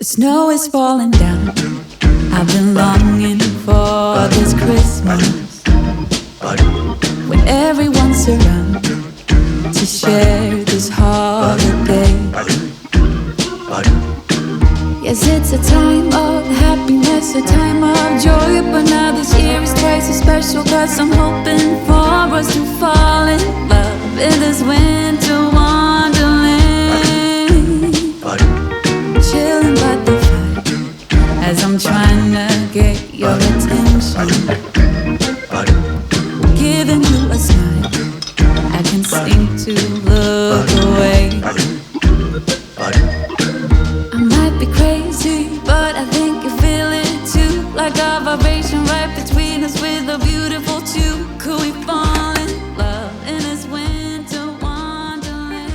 snow is falling down. I've been longing for this Christmas, when everyone's around to share this holiday. Yes, it's a time of happiness, a time of joy, but now this year is twice as special, 'cause I'm hoping for us to fall in love in this winter wonderland. Chilling by the fire as I'm trying to get your attention, giving you a smile, I can't seem to look away. I might be crazy, but I think you feel it too, like a vibration right between us with a beautiful tune. Could we fall in love in this winter wonderland?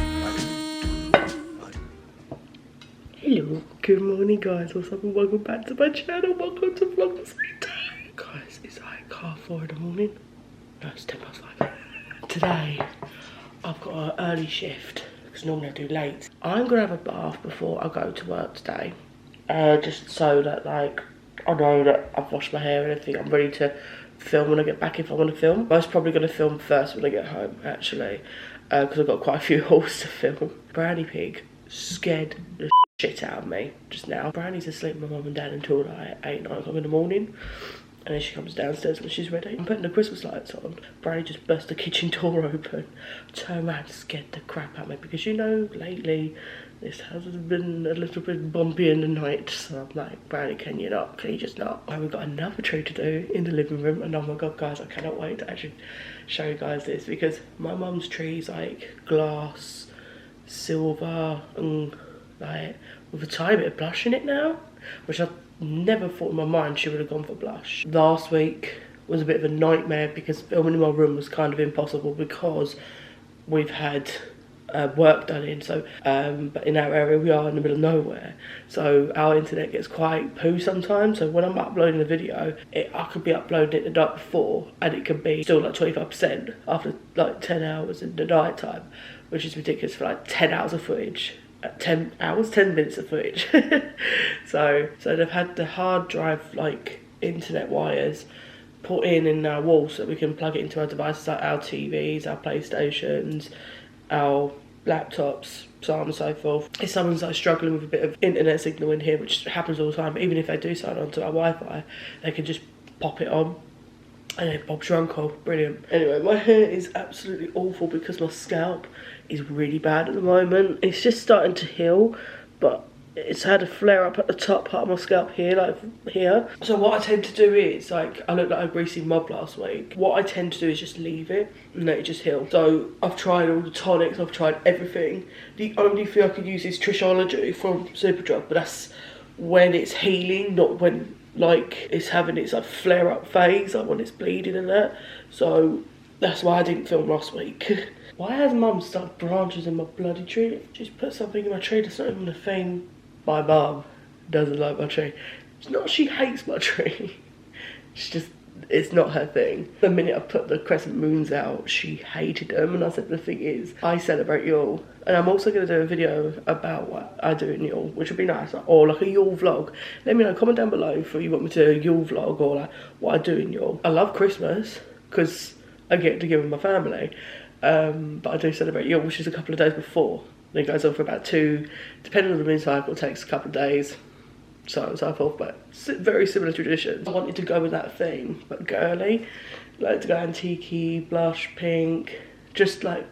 Hello, good morning guys, what's up and welcome back to my channel. Welcome to Vlogmas. Guys, it's like 4:30 in the morning. No, it's 5:10. Today, I've got an early shift, because normally I do late. I'm gonna have a bath before I go to work today. Just so that like, I know that I've washed my hair and everything, I'm ready to film when I get back if I want to film. Most probably gonna film first when I get home actually, because I've got quite a few hauls to film. Brownie Pig scared the shit out of me just now. Brownie's asleep with my mum and dad until like 8, 9 o'clock in the morning. And then she comes downstairs when she's ready. I'm putting the Christmas lights on. Brownie just burst the kitchen door open. Turned around and scared the crap out of me. Because you know, lately, this house has been a little bit bumpy in the night. So I'm like, Brownie, can you just not? And we've got another tree to do in the living room. And oh my god, guys, I cannot wait to actually show you guys this. Because my mum's tree is like glass, silver, and like with a tiny bit of blush in it now. Which I never thought in my mind she would have gone for blush. Last week was a bit of a nightmare because filming in my room was kind of impossible because we've had work done in. So, but in our area we are in the middle of nowhere, so our internet gets quite poo sometimes. So when I'm uploading a video, I could be uploading it the night before and it could be still like 25% after like 10 hours in the night time, which is ridiculous for like 10 hours of footage. 10 hours, 10 minutes of footage. so they've had the hard drive like internet wires put in our wall so we can plug it into our devices like our TVs, our PlayStations, our laptops, so on and so forth. If someone's like struggling with a bit of internet signal in here, which happens all the time, but even if they do sign on to our Wi-Fi, they can just pop it on. And then Bob's your uncle, brilliant. Anyway, my hair is absolutely awful because my scalp is really bad at the moment. It's just starting to heal, but it's had a flare up at the top part of my scalp here, like here. So what I tend to do is, like, I looked like a greasy mob last week. What I tend to do is just leave it and let it just heal. So I've tried all the tonics, I've tried everything. The only thing I can use is Trishology from Superdrug, but that's when it's healing, not when like it's having its like flare up phase, like when it's bleeding and that. So that's why I didn't film last week. Why has mum stuck branches in my bloody tree? She's put something in my tree that's not even a thing. My mum doesn't like my tree. It's not she hates my tree. It's just, it's not her thing. The minute I put the crescent moons out, she hated them, and I said the thing is, I celebrate Yule. And I'm also going to do a video about what I do in Yule, which would be nice, or like a Yule vlog. Let me know, comment down below if you want me to do a Yule vlog or like what I do in Yule. I love Christmas because I get together with my family, but I do celebrate Yule, which is a couple of days before. And it goes on for about 2, depending on the moon cycle, it takes a couple of days, so on and so forth, but very similar traditions. I wanted to go with that theme, but girly, like to go antique-y, blush, pink, just like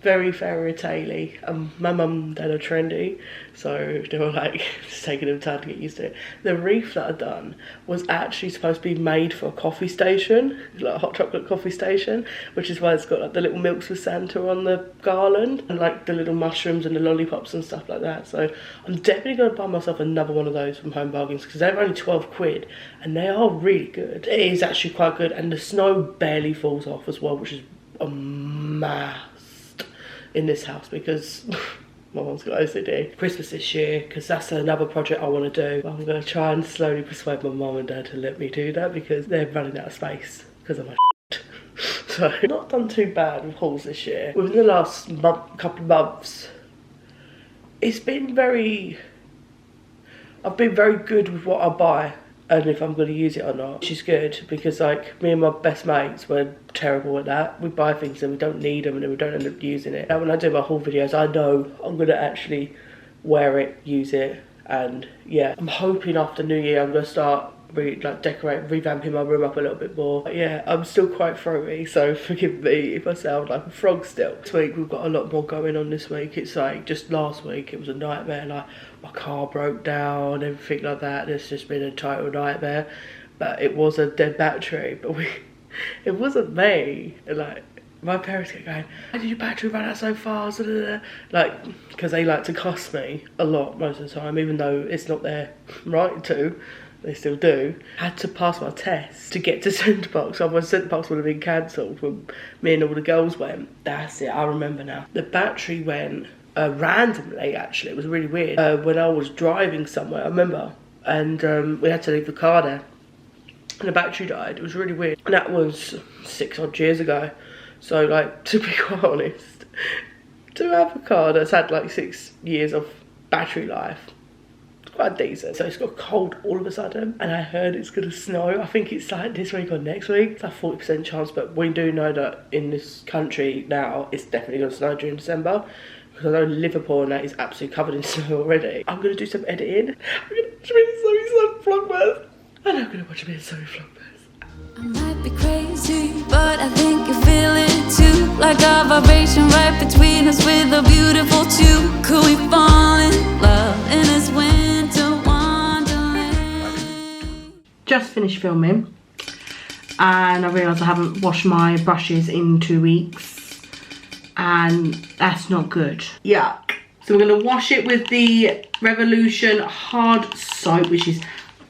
very fairy tale-y. My mum and dad are trendy, so they were like just taking them time to get used to it. The wreath that I'd done was actually supposed to be made for a coffee station, like a hot chocolate coffee station, which is why it's got like the little milks with Santa on the garland and like the little mushrooms and the lollipops and stuff like that. So I'm definitely going to buy myself another one of those from Home Bargains because they're only 12 quid and they are really good. It is actually quite good, and the snow barely falls off as well, which is a must in this house because my mum's got OCD. Christmas this year, because that's another project I want to do. I'm going to try and slowly persuade my mum and dad to let me do that because they're running out of space because of my So not done too bad with hauls this year. Within the last couple of months, it's been very I've been very good with what I buy and if I'm going to use it or not, which is good because like me and my best mates were terrible at that. We buy things and we don't need them and then we don't end up using it. And when I do my haul videos, I know I'm going to actually wear it, use it, and yeah. I'm hoping after New Year I'm going to start revamping my room up a little bit more. But yeah, I'm still quite throaty, so forgive me if I sound like a frog still. This week we've got a lot more going on this week. It's like just last week it was a nightmare, like my car broke down, everything like that. It's just been a total nightmare. But it was a dead battery, but it wasn't me. Like my parents kept going, "How did your battery run out so fast?" Like, because they like to cost me a lot most of the time, even though it's not their right to. They still do. I had to pass my test to get to Centre Parks, otherwise Centre Parks would have been cancelled when me and all the girls went. That's it, I remember now. The battery went randomly, actually. It was really weird. When I was driving somewhere, I remember, and we had to leave the car there. And the battery died. It was really weird. And that was 6 odd years ago. So, like, to be quite honest, to have a car that's had like 6 years of battery life, quite decent. So it's got cold all of a sudden and I heard it's gonna snow. I think it's like this week or next week. It's like 40% chance, but we do know that in this country now it's definitely gonna snow during December, because I know Liverpool and that is absolutely covered in snow already. I'm gonna do some editing. I'm gonna watch me some Vlogmas, and I'm gonna watch me some Vlogmas. I might be crazy, but I think you feel it too. Like a vibration right between us with a beautiful two. Could we fall in love in this winter wonderland? Just finished filming and I realised I haven't washed my brushes in 2 weeks and that's not good. Yuck. So we're going to wash it with the Revolution hard soap, which is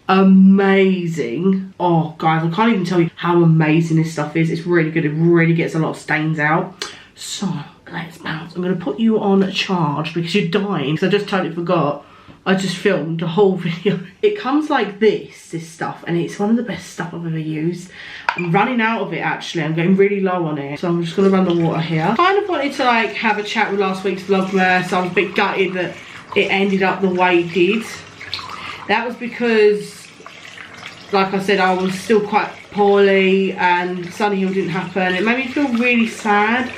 amazing. Oh guys, I can't even tell you how amazing this stuff is. It's really good. It really gets a lot of stains out. So let's bounce. I'm going to put you on charge because you're dying. So I just totally forgot. I just filmed a whole video. It comes like this stuff, and it's one of the best stuff I've ever used. I'm running out of it actually. I'm getting really low on it. So I'm just going to run the water here. Kind of wanted to like have a chat with last week's Vlogmas. So I was a bit gutted that it ended up the way it did. That was because, like I said, I was still quite poorly and Sunny Hill didn't happen. It made me feel really sad.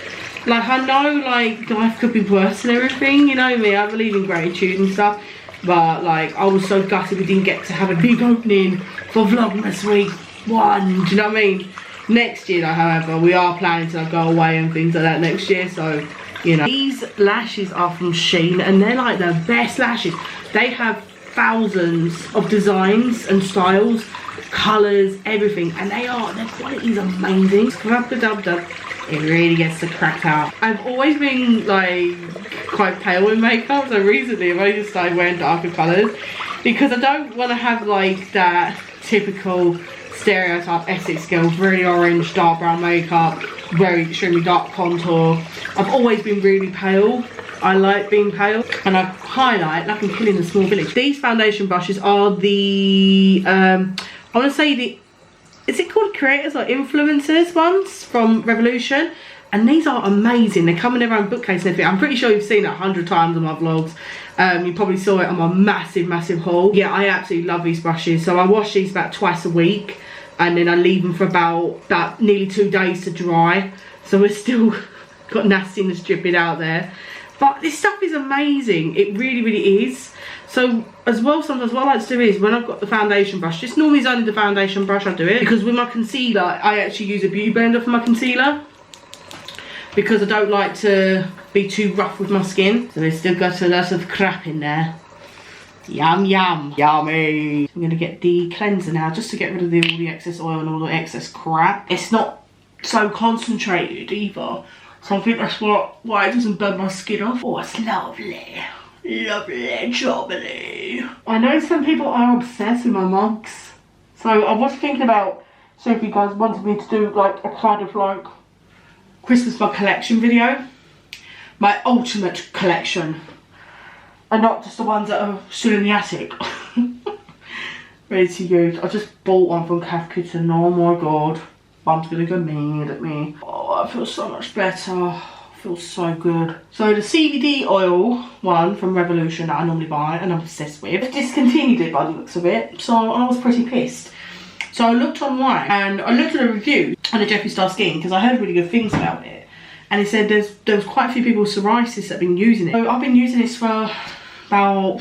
Like, I know, like, life could be worse and everything, you know me, I believe in gratitude and stuff. But, like, I was so gutted we didn't get to have a big opening for Vlogmas week 1, do you know what I mean? Next year, though, however, we are planning to go away and things like that next year, so, you know. These lashes are from Shein and they're, like, the best lashes. They have thousands of designs and styles, colours, everything, and their quality is amazing. It really gets the crack out. I've always been like quite pale in makeup, so recently I've only just started wearing darker colours because I don't want to have like that typical stereotype Essex girl, really orange, dark brown makeup, very extremely dark contour. I've always been really pale. I like being pale and I highlight like I'm killing the small village. These foundation brushes are the I want to say the, is it called creators or influencers ones from Revolution? And these are amazing. They come in their own bookcase and everything. I'm pretty sure you've seen it 100 times on my vlogs. You probably saw it on my massive haul. Yeah, I absolutely love these brushes. So I wash these about twice a week and then I leave them for about nearly 2 days to dry. So we're still got nastiness dripping out there. But this stuff is amazing. It really is. So as well, sometimes what I like to do is when I've got the foundation brush, just normally it's only the foundation brush I do it, because with my concealer I actually use a beauty blender for my concealer because I don't like to be too rough with my skin. So there's still got a lot of crap in there. Yum yummy. I'm gonna get the cleanser now just to get rid of all the excess oil and all the excess crap. It's not so concentrated either, so I think that's why it doesn't burn my skin off. Oh, it's lovely. Lovely, jubbly. I know some people are obsessed with my mugs. So I was thinking about, so if you guys wanted me to do like a kind of like Christmas mug collection video. My ultimate collection. And not just the ones that are still in the attic. Ready to use. I just bought one from Cath Kitchen. Oh my god. Mum's gonna go mad at me. Oh, I feel so much better. feels so good. So the CBD oil one from Revolution that I normally buy and I'm obsessed with, I've discontinued it by the looks of it, so I was pretty pissed. So I looked online and I looked at a review on the Jeffree Star Skin because I heard really good things about it. And it said there was quite a few people with psoriasis that have been using it. So I've been using this for about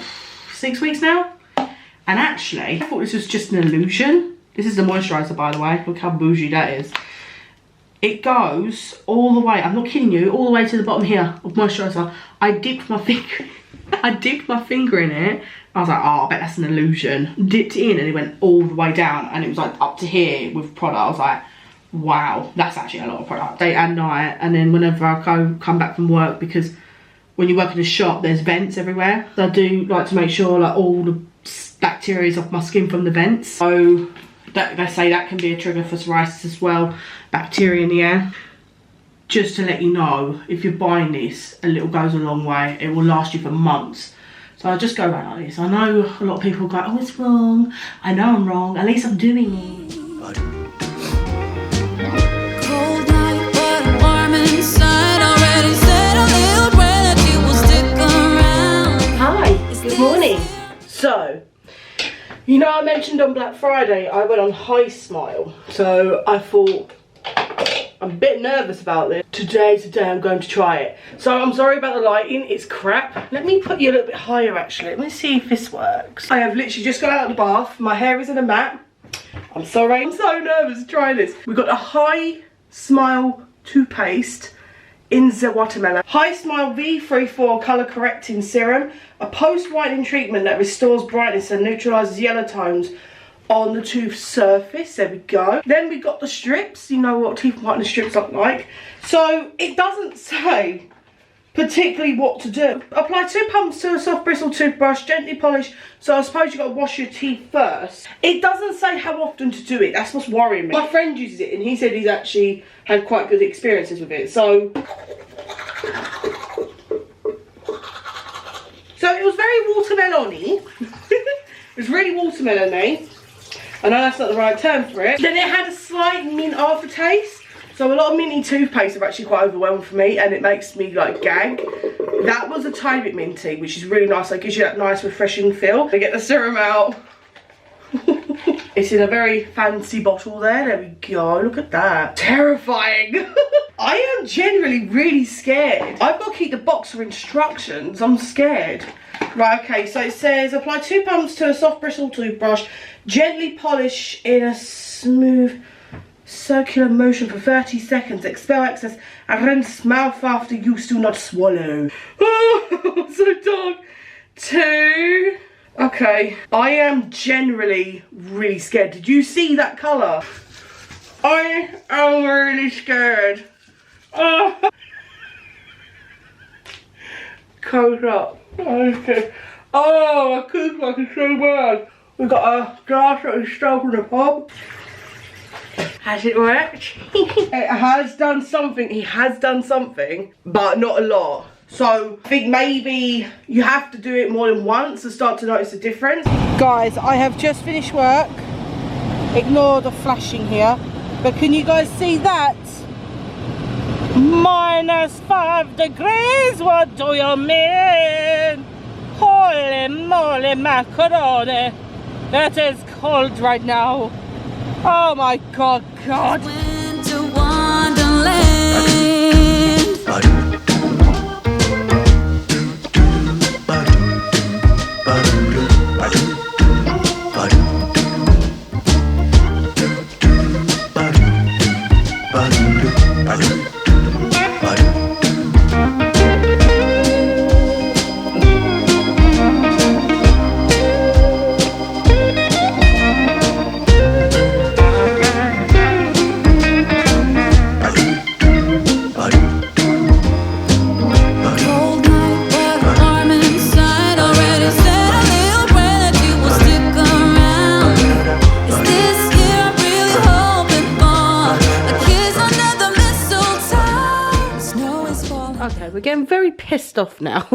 6 weeks now. And actually, I thought this was just an illusion. This is the moisturiser, by the way. Look how bougie that is. It goes all the way, I'm not kidding you, all the way to the bottom here of moisturiser. I dipped my finger in it. I was like, oh, I bet that's an illusion. Dipped it in and it went all the way down and it was like up to here with product. I was like, wow, that's actually a lot of product. Day and night. And then whenever I come back from work, because when you work in a shop, there's vents everywhere. So I do like to make sure like all the bacteria is off my skin from the vents. So that, they say that can be a trigger for psoriasis as well. Bacteria in the air. Just to let you know, if you're buying this, a little goes a long way. It will last you for months. So I just go around like this. I know a lot of people go, oh, it's wrong. I know I'm wrong. At least I'm doing it. Cold night, but I'm warm inside. Already said a little prayer that you will stick around. Hi, good morning. So, you know I mentioned on Black Friday I went on High Smile. So I thought, I'm a bit nervous about this. Today I'm going to try it. So I'm sorry about the lighting, it's crap. Let me put you a little bit higher actually. Let me see if this works. I have literally just got out of the bath. My hair is in a mat. I'm sorry, I'm so nervous to try this. We've got a High Smile toothpaste in the watermelon. High Smile V34 Colour Correcting Serum. A post-whitening treatment that restores brightness and neutralises yellow tones on the tooth surface. There we go. Then we got the strips. You know what teeth whitening strips look like. So it doesn't say particularly what to do. Apply 2 pumps to a soft bristle toothbrush, gently polish. So I suppose you've got to wash your teeth first. It doesn't say how often to do it. That's what's worrying me. My friend uses it and he said he's actually had quite good experiences with it. So it was very watermelon-y. It was really watermelon-y. I know that's not the right term for it. Then it had a slight mint aftertaste. So a lot of minty toothpaste are actually quite overwhelming for me and it makes me like gag. That was a tiny bit minty, which is really nice. So it gives you that nice refreshing feel. I get the serum out. It's in a very fancy bottle there. There we go. Look at that. Terrifying. I am generally really scared. I've got to keep the box for instructions. I'm scared. Right, okay, so it says apply 2 pumps to a soft bristle toothbrush, gently polish in a smooth circular motion for 30 seconds, expel excess and rinse mouth after use, do not swallow. Oh, so dark. 2. Okay, I am generally really scared. Did you see that colour? I am really scared. Oh. Cold up. Okay. Oh, my cook like is so bad. We've got a glass that is stuck in the pub. Has it worked? It has done something. He has done something, but not a lot. So I think maybe you have to do it more than once to start to notice the difference. Guys, I have just finished work. Ignore the flashing here. But can you guys see that? -5 degrees, what do you mean? Holy moly macaroni. That is cold right now. Oh my god. Winter wonderland. We're getting very pissed off now.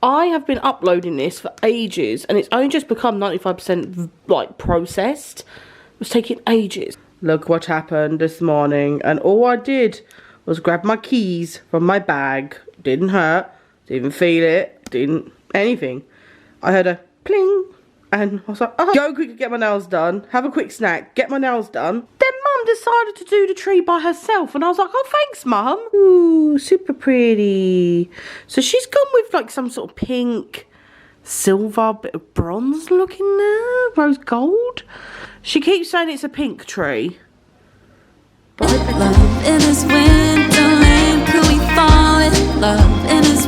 I have been uploading this for ages and it's only just become 95% like processed. It was taking ages. Look what happened this morning and all I did was grab my keys from my bag. Didn't hurt, didn't feel it, didn't anything. I heard a pling, and I was like, oh, go quick, get my nails done, have a quick snack, get my nails done. Then Mum decided to do the tree by herself, and I was like, oh, thanks, Mum. Ooh, super pretty. So she's gone with like some sort of pink, silver, bit of bronze looking there, rose gold. She keeps saying it's a pink tree. Love in this winterland, could we fall in love in this